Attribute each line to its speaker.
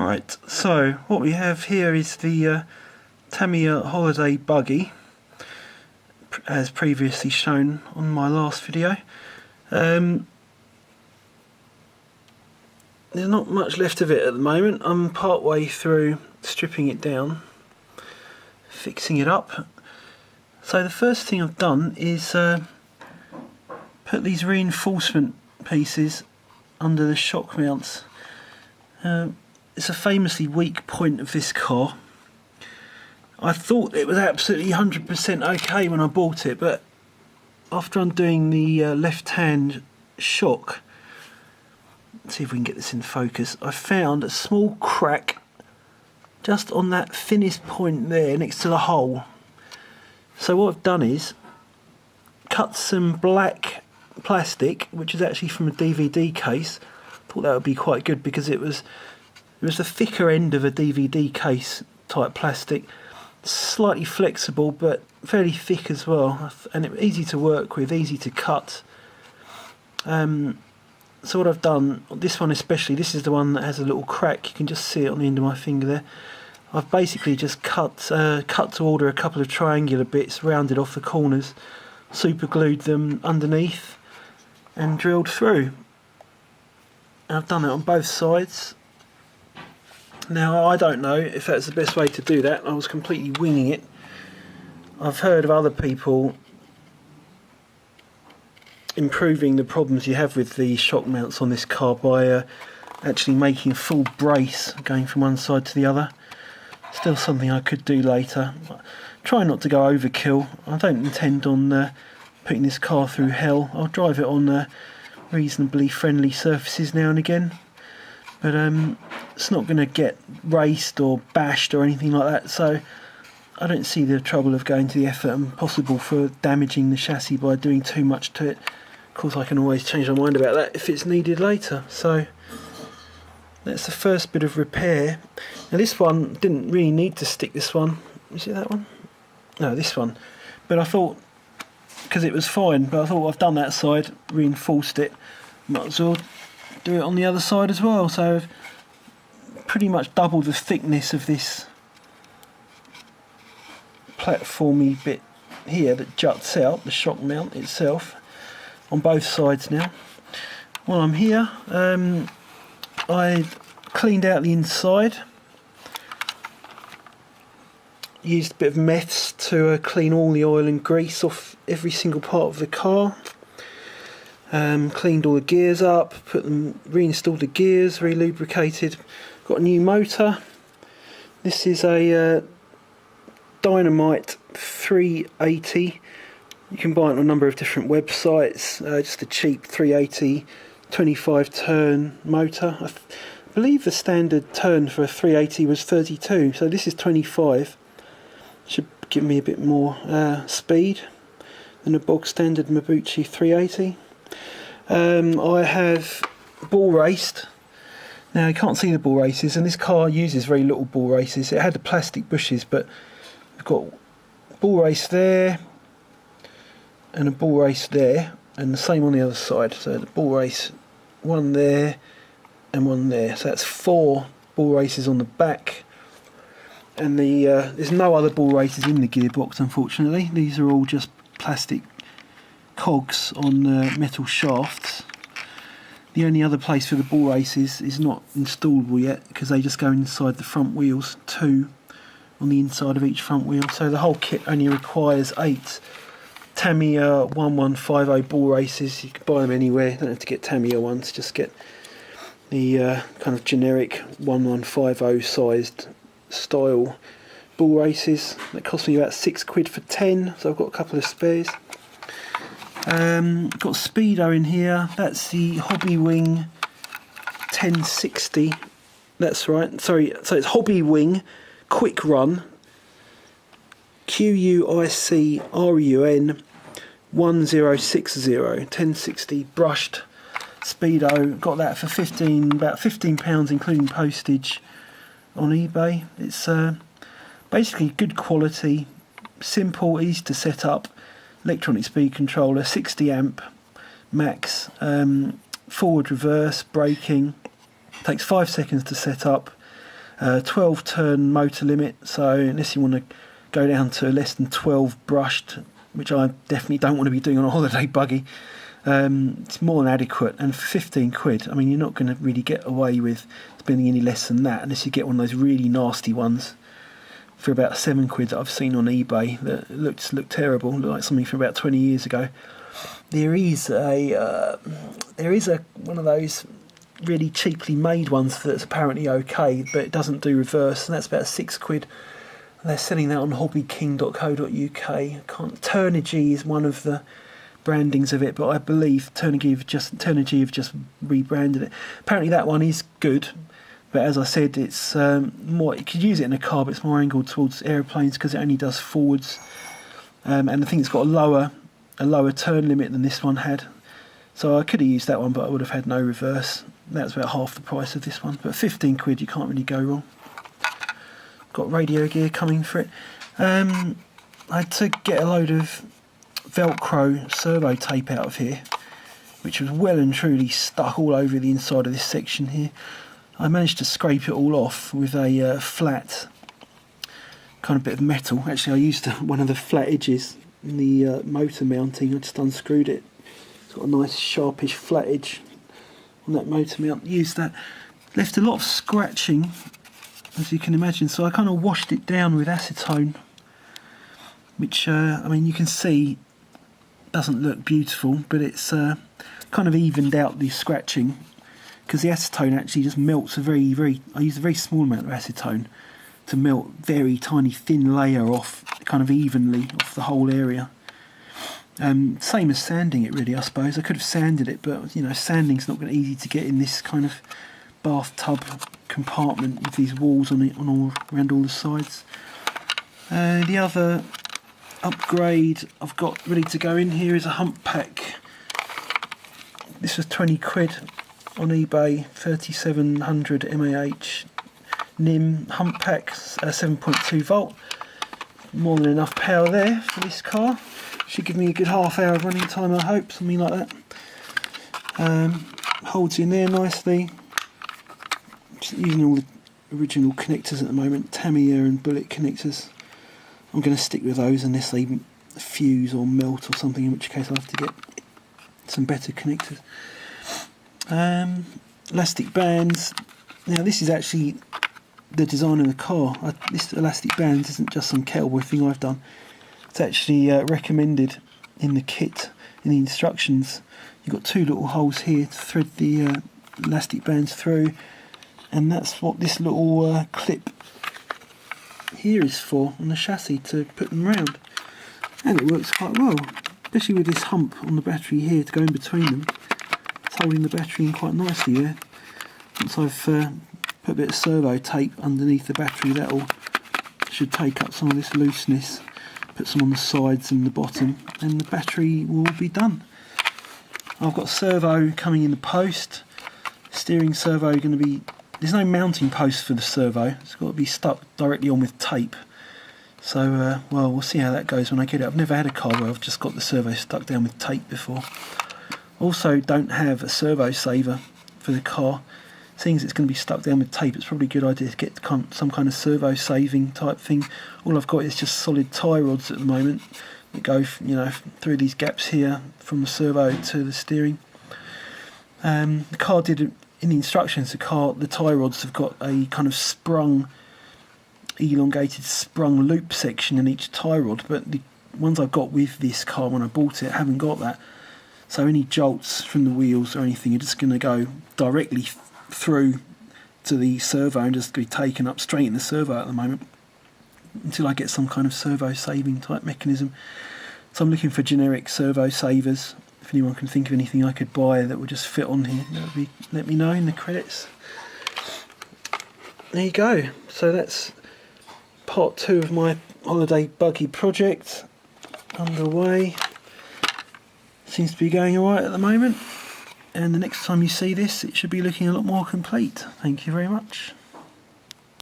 Speaker 1: Right, so what we have here is the Tamiya Holiday Buggy, as previously shown on my last video. There's not much left of it at the moment. I'm part way through stripping it down, fixing it up. So the first thing I've done is put these reinforcement pieces under the shock mounts. It's a famously weak point of this car. I thought it was absolutely 100% okay when I bought it, but after undoing the left-hand shock, let's see if we can get this in focus, I found a small crack just on that thinnest point there next to the hole. So what I've done is cut some black plastic, which is actually from a DVD case. Thought that would be quite good because it was the thicker end of a DVD case type plastic, slightly flexible but fairly thick as well, and it was easy to work with, easy to cut. So what I've done, this one especially, this is the one that has a little crack, you can just see it on the end of my finger there. I've basically just cut to order a couple of triangular bits, rounded off the corners, super glued them underneath and drilled through. And I've done it on both sides. Now I don't know if that's the best way to do that. I was completely winging it. I've heard of other people improving the problems you have with the shock mounts on this car by actually making a full brace going from one side to the other. Still something I could do later. Try not to go overkill. I don't intend on putting this car through hell. I'll drive it on reasonably friendly surfaces now and again, but it's not going to get raced or bashed or anything like that, so I don't see the trouble of going to the effort and possible for damaging the chassis by doing too much to it. Of course I can always change my mind about that if it's needed later. So that's the first bit of repair. Now this one, didn't really need to stick this one. Is it that one? No, this one. But I thought, because it was fine, but I thought I've done that side, reinforced it, might as well do it on the other side as well. So I've pretty much doubled the thickness of this platformy bit here that juts out, the shock mount itself, on both sides now. While I'm here, I cleaned out the inside, used a bit of meths to clean all the oil and grease off every single part of the car. Cleaned all the gears up, reinstalled the gears, re-lubricated. Got a new motor. This is a Dynamite 380. You can buy it on a number of different websites. Just a cheap 380 25 turn motor. I believe the standard turn for a 380 was 32, so this is 25. Should give me a bit more speed than a bog standard Mabuchi 380. I have ball raced. Now you can't see the ball races, and this car uses very little ball races. It had the plastic bushes, but we've got ball race there and a ball race there, and the same on the other side. So the ball race, one there and one there. So that's 4 ball races on the back. And there's no other ball races in the gearbox, unfortunately. These are all just plastic cogs on metal shafts. The only other place for the ball races is not installable yet, because they just go inside the front wheels, 2 on the inside of each front wheel. So the whole kit only requires 8 Tamiya 1150 ball races. You can buy them anywhere, you don't have to get Tamiya ones, just get the kind of generic 1150 sized style ball races. That cost me about £6 for 10, so I've got a couple of spares. Got Speedo in here. That's the Hobby Wing 1060. That's right. Sorry, so it's Hobby Wing Quick Run QUICRUN 1060 1060 brushed Speedo. Got that for about £15 including postage on eBay. It's basically good quality, simple, easy to set up, electronic speed controller, 60 amp max, forward reverse braking, takes 5 seconds to set up, 12 turn motor limit, so unless you want to go down to less than 12 brushed, which I definitely don't want to be doing on a holiday buggy, it's more than adequate. And for 15 quid, I mean, you're not going to really get away with spending any less than that unless you get one of those really nasty ones for about 7 quid that I've seen on eBay that looked terrible, looked like something from about 20 years ago. There is a one of those really cheaply made ones that's apparently okay, but it doesn't do reverse, and that's about 6 quid. They're selling that on hobbyking.co.uk. Turnigy is one of the brandings of it, but I believe Turnigy have just rebranded it. Apparently that one is good, but as I said, it's more. You could use it in a car, but it's more angled towards aeroplanes because it only does forwards, and I think it's got a lower turn limit than this one had. So I could have used that one, but I would have had no reverse. That's about half the price of this one, but 15 quid, you can't really go wrong. Got radio gear coming for it. I had to get a load of Velcro servo tape out of here, which was well and truly stuck all over the inside of this section here. I managed to scrape it all off with a flat kind of bit of metal. Actually, I used one of the flat edges in the motor mounting. I just unscrewed it. It's got a nice sharpish flat edge on that motor mount. Used that. Left a lot of scratching, as you can imagine, so I kind of washed it down with acetone, which I mean, you can see doesn't look beautiful, but it's kind of evened out the scratching because the acetone actually just melts I use a very small amount of acetone to melt very tiny thin layer off kind of evenly off the whole area. Same as sanding it, really, I suppose. I could have sanded it, but you know, sanding's not going to be easy to get in this kind of bathtub compartment with these walls on it, around all the sides. The other upgrade I've got ready to go in here is a Hump Pack. This was 20 quid on eBay, 3700 mAh NIM Hump Pack, 7.2 volt. More than enough power there for this car. Should give me a good half hour of running time, I hope, something like that. Holds in there nicely. Just using all the original connectors at the moment, Tamiya and bullet connectors. I'm going to stick with those unless they fuse or melt or something, in which case I'll have to get some better connectors. Elastic bands. Now this is actually the design of the car. This elastic bands isn't just some kettleboy thing I've done. It's actually recommended in the kit, in the instructions. You've got 2 little holes here to thread the elastic bands through, and that's what this little clip here is for on the chassis, to put them round. And it works quite well, especially with this hump on the battery here to go in between them. It's holding the battery in quite nicely there. Once I've put a bit of servo tape underneath the battery, that should take up some of this looseness. Put some on the sides and the bottom, and the battery will be done. I've got servo coming in the post. Steering servo going to be... There's no mounting post for the servo. It's got to be stuck directly on with tape. So, well, we'll see how that goes when I get it. I've never had a car where I've just got the servo stuck down with tape before. Also, don't have a servo saver for the car. Seeing as it's going to be stuck down with tape, it's probably a good idea to get some kind of servo saving type thing. All I've got is just solid tie rods at the moment that go, you know, through these gaps here from the servo to the steering. The car did, in the instructions, the tie rods have got a kind of elongated sprung loop section in each tie rod, but the ones I've got with this car when I bought it haven't got that. So any jolts from the wheels or anything are just going to go directly through to the servo and just be taken up straight in the servo at the moment until I get some kind of servo saving type mechanism. So I'm looking for generic servo savers. If anyone can think of anything I could buy that would just fit on here, let me know in the credits. There you go. So that's part 2 of my holiday buggy project underway. Seems to be going alright at the moment. And the next time you see this, it should be looking a lot more complete. Thank you very much.